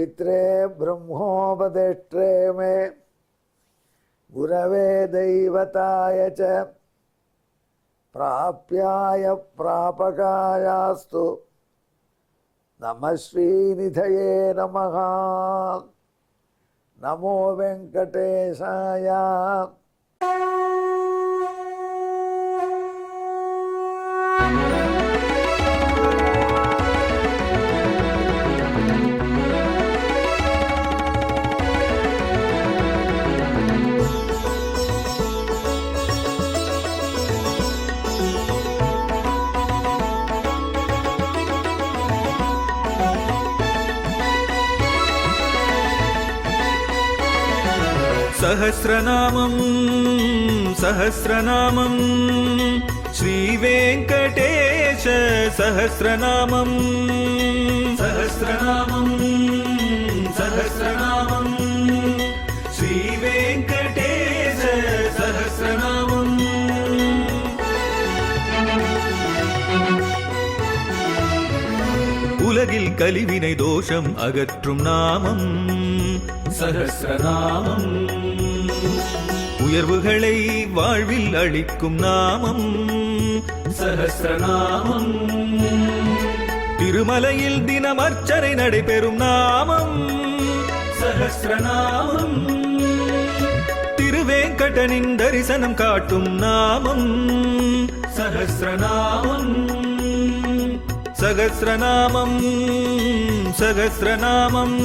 पित्रे ब्रह्मोपदेष्ट्रे मे गुरवे दैवताय च प्राप्याय प्रापकायास्तु नमः श्रीनिधये नमः। नमो वेंकटेशाय। सहस्रनामं सहस्रनामं श्रीवेङ्कटेश सहस्रनामं सहस्रनामं सहस्रनामं श्रीवेङ्कटेश सहस्रनामं। உலகில் கலிவினை தோஷம் அகற்றும் நாமம் சஹஸ்ரநாமம். உயர்வுகளை வாழ்வில் அளிக்கும் நாமம் சஹஸ்ரநாமம். திருமலையில் தினம் அர்ச்சனை நடைபெறும் நாமம் சஹஸ்ரநாமம். திருவேங்கடனின் தரிசனம் காட்டும் நாமம் சஹஸ்ரநாமம். சகஸ்ரநாமம் சகஸ்ரநாமம்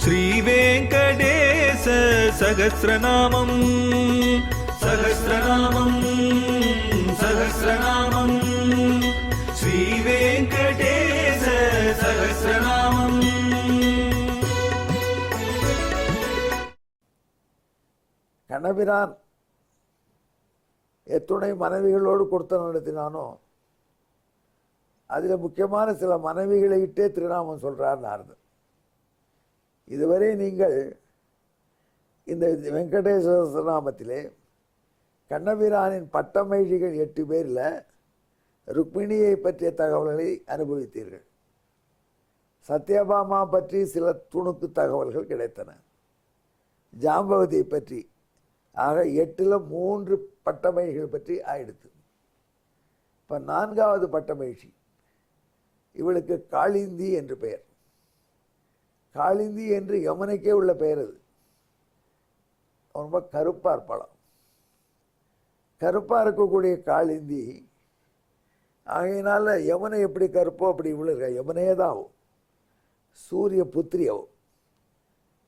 श्रीवेङ्कटेश सहस्रनामं सहस्रनामं सहस्रनामं श्रीवेङ्कटेश सहस्रनामं। கண்ணபிரான் எத்துணை மனைவிகளோடு கொடுத்த நடத்தினானோ அதில் முக்கியமான சில மனைவிகளை இட்டே திருநாமம் சொல்றார் நாரதர். இதுவரை நீங்கள் இந்த வெங்கடேஸ்வர நாமத்திலே கண்ணபிரானின் பட்டமகிழ்ச்சிகள் 8 பேரில் ருக்மிணியை பற்றிய தகவல்களை அனுபவித்தீர்கள். சத்யபாமா பற்றி சில துணுக்கு தகவல்கள் கிடைத்தன. ஜாம்பவதியை பற்றி ஆக 8ல் 3 பட்டமகிழ்ச்சிகள் பற்றி ஆயிடுத்து. இப்போ 4வது பட்டமகிழ்ச்சி, இவளுக்கு காளிந்தி என்று பெயர். காளிந்தி என்று யமுனைக்கே உள்ள பெயர். அது ரொம்ப கருப்பாக இருப்பாளாம். கருப்பாக இருக்கக்கூடிய காளிந்தி ஆகையினால யமுனை எப்படி கருப்போ அப்படி இவ்வளோ இருக்கா. யமுனையே தான் ஆகும், சூரிய புத்திரியவோ.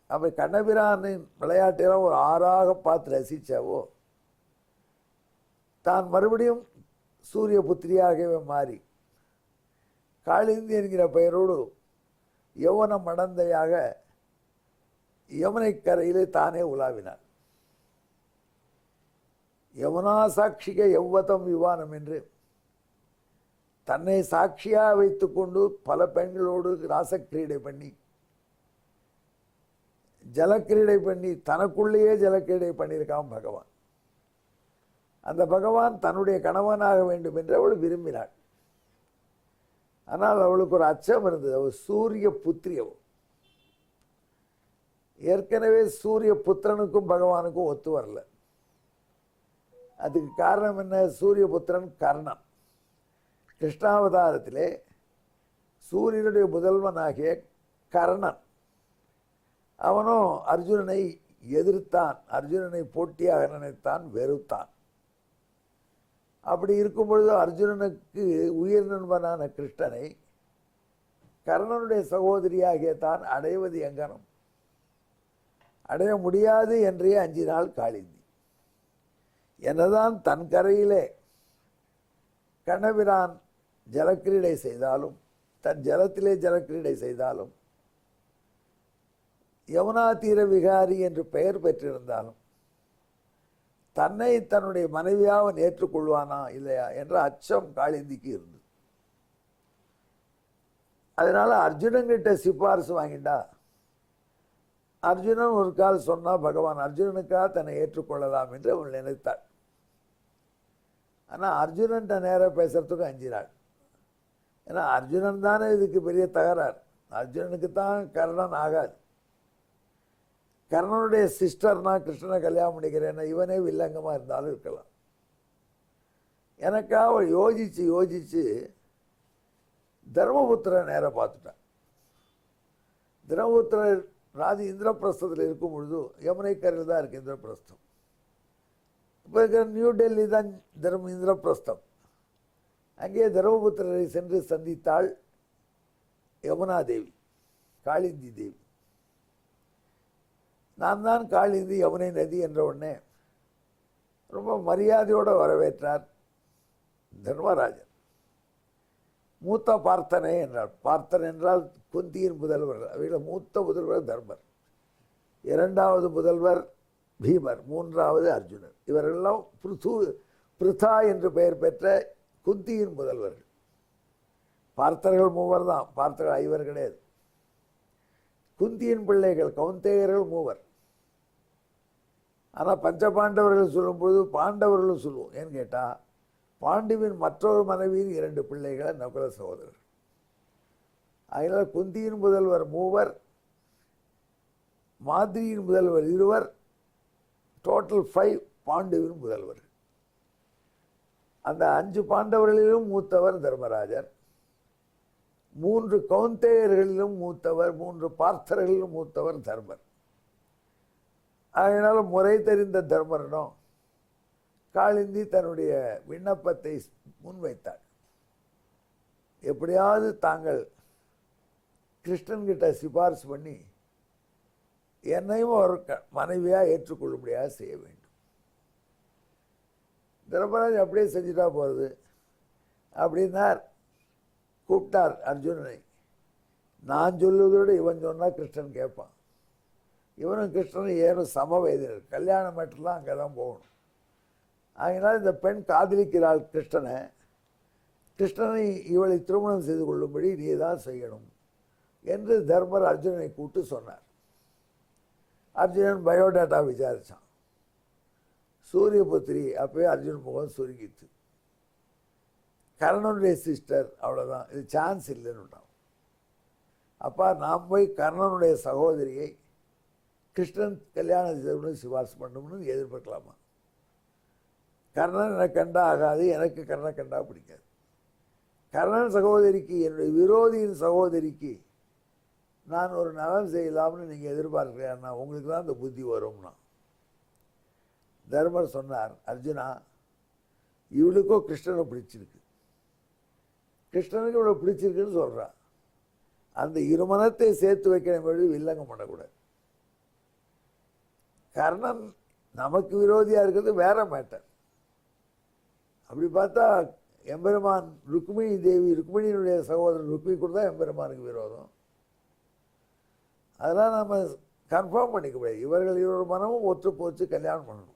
அப்போ கண்ணபிரானின் விளையாட்டெல்லாம் ஒரு ஆறாக பார்த்து ரசித்தாவோ தான் மறுபடியும் சூரிய புத்திரியாகவே மாறி காளிந்தி என்கிற பெயரோடு யௌவன மடந்தையாக யமுனை கரையிலே தானே உலாவினார். யமுனா சாட்சிக யௌவதம் விவானம் என்று தன்னை சாட்சியாக வைத்துக்கொண்டு பல பெண்களோடு ராசக்கிரீடை பண்ணி ஜலக்கிரீடை பண்ணி தனக்குள்ளேயே ஜலக்கிரீடை பண்ணியிருக்கான் பகவான். அந்த பகவான் தன்னுடைய கணவனாக வேண்டும் என்று அவள் விரும்பினாள். ஆனால் அவளுக்கு ஒரு அச்சம் இருந்தது. அவள் சூரிய புத்திரியவள். ஏற்கனவே சூரிய புத்திரனுக்கும் பகவானுக்கும் ஒத்து வரல. அதுக்கு காரணம் என்ன? சூரிய புத்திரன் கர்ணன். கிருஷ்ணாவதாரத்திலே சூரியனுடைய முதல்வனாகிய கர்ணன் அவனும் அர்ஜுனனை எதிர்த்தான், அர்ஜுனனை போட்டியாக நினைத்தான், வெறுத்தான். அப்படி இருக்கும் பொழுது அர்ஜுனனுக்கு உயிர் நண்பனான கிருஷ்ணனை கர்ணனுடைய சகோதரியாகிய தான் அடைவது எங்கனம்? அடைய முடியாது என்றே அஞ்சினாள் காளிந்தி. என்னதான் தன் கரையிலே கண்ணபிரான் ஜலக்கிரீடை செய்தாலும், தன் ஜலத்திலே ஜலக்கிரீடை செய்தாலும், யமுனா தீர விகாரி என்று பெயர் பெற்றிருந்தாலும் தன்னை தன்னுடைய மனைவியாக அவன் ஏற்றுக்கொள்வானா இல்லையா என்ற அச்சம் காளிந்திக்கு இருந்தது. அதனால அர்ஜுனன்கிட்ட சிபாரிசு வாங்கிட்டா. அர்ஜுனன் ஒரு கால் சொன்னா பகவான் அர்ஜுனனுக்காக தன்னை ஏற்றுக்கொள்ளலாம் என்று அவள் நினைத்தாள். ஆனால் அர்ஜுனன்ட்ட நேராக பேசுறதுக்கு அஞ்சினாள். ஏன்னா அர்ஜுனன் தானே இதுக்கு பெரிய தகராறு. அர்ஜுனனுக்கு தான் கர்ணன் ஆகாது. கர்ணனுடைய சிஸ்டர்னா கிருஷ்ணனை கல்யாணம் பண்ணிக்கிறேன்னா இவனே வில்லங்கமாக இருந்தாலும் இருக்கலாம். எனக்காக அவள் யோசித்து யோசித்து தர்மபுத்திர நேரம் பார்த்துட்டான். தர்மபுத்திரர் இந்திரபிரஸ்தத்தில் இருக்கும் பொழுது யமுனை கரையில் தான் இருக்குது இந்திரபிரஸ்தம். இப்போ இருக்கிற நியூ டெல்லி தான் இந்திரபிரஸ்தம். அங்கே தர்மபுத்திரரை சென்று சந்தித்தாள் யமுனா தேவி, காளிந்தி தேவி. நான் தான் காளிந்தி யமுனை நதி என்ற உடனே ரொம்ப மரியாதையோடு வரவேற்றார் தர்மராஜர். மூத்த பார்த்தனே என்றார். பார்த்தன் என்றால் குந்தியின் புதல்வர். அவையில் மூத்த புதல்வர் தர்மர், இரண்டாவது புதல்வர் பீமர், மூன்றாவது அர்ஜுனர். இவரெல்லாம் பிருதா என்று பெயர் பெற்ற குந்தியின் முதல்வர்கள். பார்த்தர்கள் மூவர் தான், பார்த்தர்கள் ஐவர் கிடையாது. குந்தியின் பிள்ளைகள் கௌந்தேயர்கள் மூவர். ஆனால் பஞ்சபாண்டவர்கள் சொல்லும்போது பாண்டவர்களும் சொல்லுவோம். ஏன்னு கேட்டால் பாண்டுவின் மற்றொரு மனைவியின் 2 பிள்ளைகளை நகுல சகோதரர். அதனால் குந்தியின் முதல்வர் மூவர், மாதிரியின் முதல்வர் 2, டோட்டல் 5 பாண்டுவின் முதல்வர். அந்த 5 பாண்டவர்களிலும் மூத்தவர் தர்மராஜர், 3 கௌந்தேயர்களிலும் மூத்தவர், 3 பார்த்தர்களிலும் மூத்தவர் தர்மர். அதனால் முறை தெரிந்த தர்மரனும் காளிந்தி தன்னுடைய விண்ணப்பத்தை முன்வைத்தாள். எப்படியாவது தாங்கள் கிருஷ்ணன்கிட்ட சிபாரிசு பண்ணி என்னையும் ஒரு மனைவியாக ஏற்றுக்கொள்ளும்படியாக செய்ய வேண்டும். தர்மராஜ் அப்படியே செஞ்சுட்டா போகிறது அப்படின்னார். கூப்பிட்டார் அர்ஜுனனை. நான் சொல்லுவதோடு இவன் சொன்னால் கிருஷ்ணன் கேட்பான். இவனும் கிருஷ்ணனும் ஏனும் சமவயதினர். கல்யாணம் மட்டும்தான் அங்கே தான் போகணும். அதனால் இந்த பெண் காதலிக்கிறாள் கிருஷ்ணனை. கிருஷ்ணனை இவளை திருமணம் செய்து கொள்ளும்படி நீ தான் செய்யணும் என்று தர்மர் அர்ஜுனனை கூப்பிட்டு சொன்னார். அர்ஜுனன் பயோடேட்டா விசாரித்தான். சூரியபுத்திரி. அப்போயே அர்ஜுன் முகம் சுருங்கித்து. கர்ணனுடைய சிஸ்டர், அவ்வளோதான், இது சான்ஸ் இல்லைன்னு விட்டான். அப்பா நாம் போய் கர்ணனுடைய சகோதரியை கிருஷ்ணன் கல்யாணம் செய்யணும்னு சிபாரிசு பண்ணணும்னு எதிர்பார்க்கலாமா? கர்ணன் எனக்கு கண்டா ஆகாது, எனக்கு கர்ணன் கண்டா பிடிக்காது. கர்ணன் சகோதரிக்கு, என்னுடைய விரோதியின் சகோதரிக்கு நான் ஒரு நலம் செய்யலாம்னு நீங்கள் எதிர்பார்க்குறேன்னா உங்களுக்கு தான் அந்த புத்தி வரும்னா. தர்மர் சொன்னார், அர்ஜுனா, இவளுக்கோ கிருஷ்ணனை பிடிச்சிருக்கு, கிருஷ்ணனுக்கு இவ்வளோ பிடிச்சிருக்குன்னு சொல்கிறான். அந்த இருமனத்தை சேர்த்து வைக்கணும் பொழுது வில்லங்கம் பண்ணக்கூடாது. கர்ணன் நமக்கு விரோதியாக இருக்கிறது வேற மேட்டர். அப்படி பார்த்தா எம்பெருமான் ருக்மிணி தேவி, ருக்மிணியினுடைய சகோதரன் ருக்மி கூட தான் எம்பெருமானுக்கு விரோதம். அதெல்லாம் நம்ம கன்ஃபார்ம் பண்ணிக்க முடியாது. இவர்கள் இருவர் மனமும் ஒற்று போச்சு கல்யாணம் பண்ணணும்.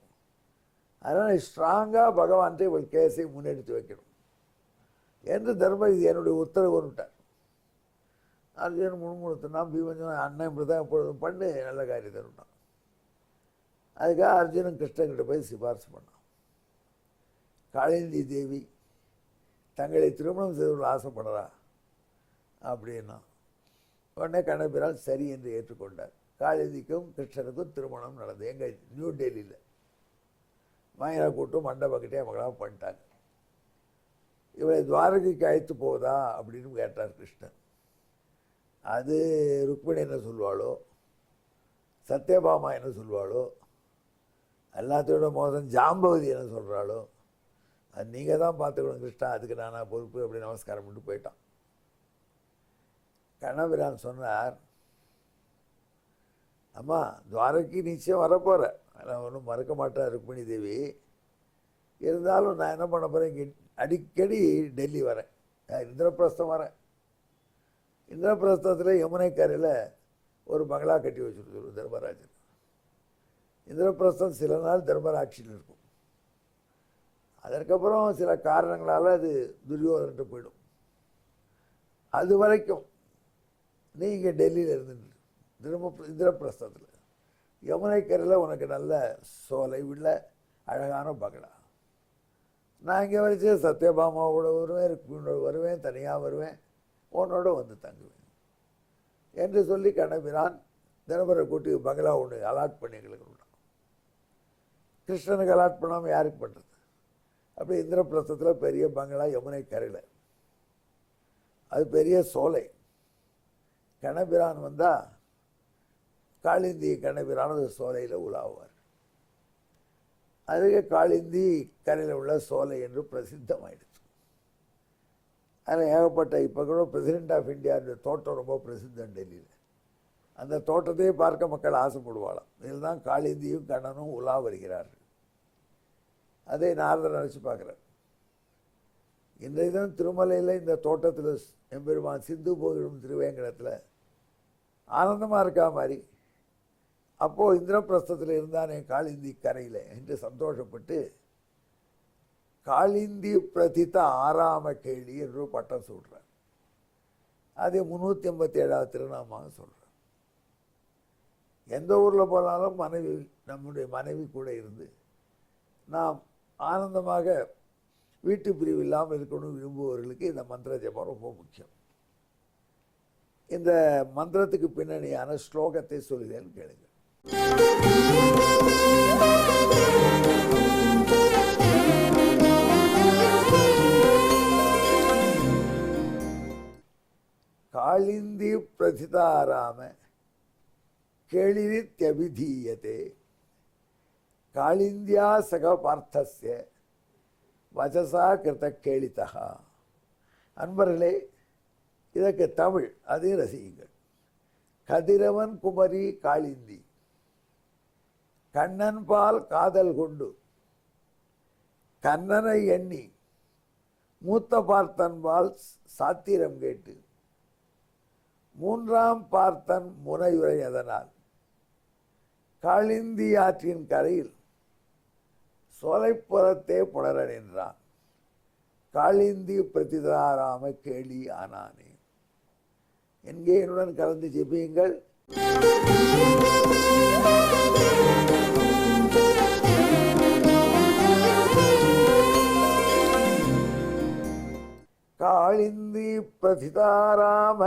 அதனால் ஸ்ட்ராங்காக பகவான்கிட்ட இவள் கேஸை முன்னெடுத்து வைக்கணும் என்று தர்மர் இது என்னுடைய உத்தரவுன்னுட்டார். அர்ஜுன் முன்முணுத்தினா பீமன் அண்ணன் இப்படி தான் எப்பொழுதும் பண்ணு, நல்ல காரியத்தை விட்டான். அதுக்காக அர்ஜுனன் கிருஷ்ணன்கிட்ட போய் சிபாரிசு பண்ணான். காளிந்தி தேவி தங்களை திருமணம் செய்து ஆசைப்படுறா அப்படின்னா உடனே கண்ணபிரான் சரி என்று ஏற்றுக்கொண்டார். காளிந்திக்கும் கிருஷ்ணனுக்கும் திருமணம் நடந்தது. எங்கள் நியூ டெல்லியில் மயிலா கூட்டம் மண்டபக்கிட்டே அவங்களாம் பண்ணிட்டாங்க. இவளை துவாரகைக்கு அழைத்து போவதா அப்படின்னு கேட்டார் கிருஷ்ணன். அது ருக்மிணி என்ன சொல்வாளோ, சத்யபாமா என்ன சொல்வாளோ, எல்லாத்தையோட மோசம் ஜாம்பவதி என்ன சொல்கிறாளோ, அது நீங்கள் தான் பார்த்துக்கணும் கிருஷ்ணா, அதுக்கு நானா பொறுப்பு அப்படி நமஸ்காரம் பண்ணிட்டு போயிட்டான். கண்ணபிரான் சொன்னார், அம்மா துவாரகைக்கு நிச்சயம் வரப்போகிற, நான் ஒன்றும் மறக்க மாட்டேன் ருக்மிணி தேவி. இருந்தாலும் நான் என்ன பண்ண போகிறேன், இங்கே அடிக்கடி டெல்லி வரேன், இந்திரபிரஸ்தம் வரேன். இந்திரபிரஸ்தத்தில் யமுனை கரையில் ஒரு பங்களா கட்டி வச்சுருக்கோம் தர்மராஜன். இந்திரபிரஸ்தம் சில நாள் தர்மராட்சியில் இருக்கும். அதற்கப்புறம் சில காரணங்களால் அது துரியோதன்ட்டு போயிடும். அது வரைக்கும் நீங்கள் டெல்லியில் இருந்துட்டு இந்திரபிரஸ்தத்தில் யமுனை கரையில் உனக்கு நல்ல சோலை உள்ள அழகான பங்களா. நான் இங்கே வரைச்சு சத்யபாமாவோட வருவேன், ருக்மிணியோட வருவேன், தனியாக வருவேன், உன்னோட வந்து தங்குவேன். என்று சொல்லி கண்ணபிரான் தினபுர கூட்டி பங்களா ஒன்று அலாட் பண்ணி எங்களுக்கு விட்டான். கிருஷ்ணனுக்கு அலாட் பண்ணாமல் யாருக்கு பண்ணுறது? அப்படி இந்திரபிரஸ்தத்தில் பெரிய பங்களா, யமுனை கரையில், அது பெரிய சோலை. கண்ணபிரான் வந்தால் காளிந்தி கண்ணபிரான் அந்த சோலையில் உலாவுவார். அதுக்கு காளிந்தி கரையில் உள்ள சோலை என்று பிரசித்தமாயிடுச்சு. அதில் ஏகப்பட்ட, இப்போ கூட பிரசிடென்ட் ஆஃப் இந்தியா தோட்டம் ரொம்ப பிரசித்தம் டெல்லியில். அந்த தோட்டத்தையே பார்க்க மக்கள் ஆசைப்படுவாளாம். இதில் தான் காளிந்தியும் கண்ணனும் உலா வருகிறார்கள். அதை நாரதர் நினச்சி பார்க்குறார். இன்றைய தினம் திருமலையில் இந்த தோட்டத்தில் எம்பெருமான் சிந்து போகிடும் திருவேங்கடத்தில் ஆனந்தமாக இருக்கா மாதிரி அப்போது இந்திரபிரஸ்தத்தில் இருந்தானே காளிந்தி கரையில் என்று சந்தோஷப்பட்டு காளிந்தி பிரதித்த ஆறாம கேளி என்று பட்டம் சொல்கிறார். அது 387வது திருநாமாக சொல்கிறார். எந்த ஊரில் போனாலும் மனைவி, நம்முடைய மனைவி கூட இருந்து நாம் ஆனந்தமாக வீட்டு பிரிவு இல்லாமல் இருக்கணும் விரும்புபவர்களுக்கு இந்த மந்திர ஜபம் ரொம்ப முக்கியம். இந்த மந்திரத்துக்கு பின்னணியான ஸ்லோகத்தை சொல்கிறேன், கேளுங்கள். காளிந்தி பிரதிதாராம கேளிரித்யபிதீயதே காளிந்தியா சக பார்த்தஸ்ய வசசா கிருத கேளிதா. அன்பர்களே, இதற்கு தமிழ், அதையும் ரசியுங்கள். கதிரவன் குமரி காளிந்தி கண்ணன் பால் காதல் கொண்டு கண்ணனை எண்ணி மூத்த பார்த்தன் பால் சாத்திரம் கேட்டு மூன்றாம் பார்த்தன் முனையுரை அதனால் காளிந்தி ஆற்றின் கரையில் சோலைப்புறத்தே புலர நின்றான் காளிந்தி பிரதிதாராம கேளி ஆனானே. என்கே என்னுடன் கலந்து ஜெபியுங்கள். காளிந்தி பிரதிதாராம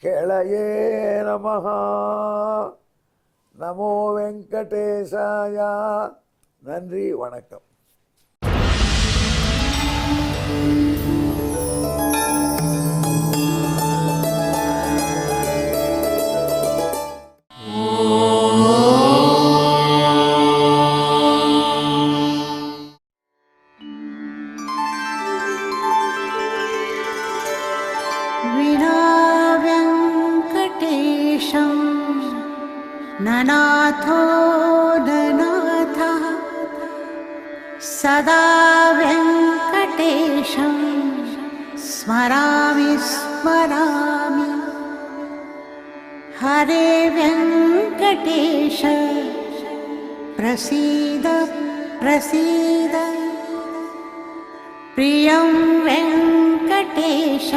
கேளயே நமஹ. நமோ வெங்கடேசாயா. நன்றி, வணக்கம். ननाथो ननाथः सदा वेङ्कटेशं स्मरामि स्मरामि. हरे वेङ्कटेश प्रसीद प्रसीद. प्रियं वेङ्कटेश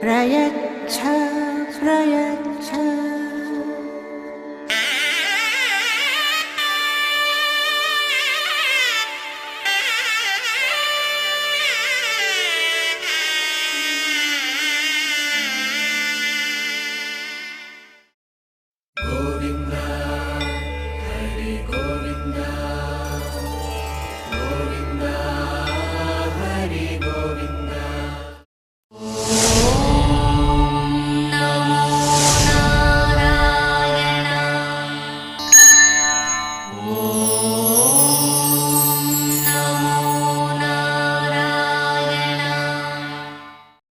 प्रयच्छ प्रयच्छ.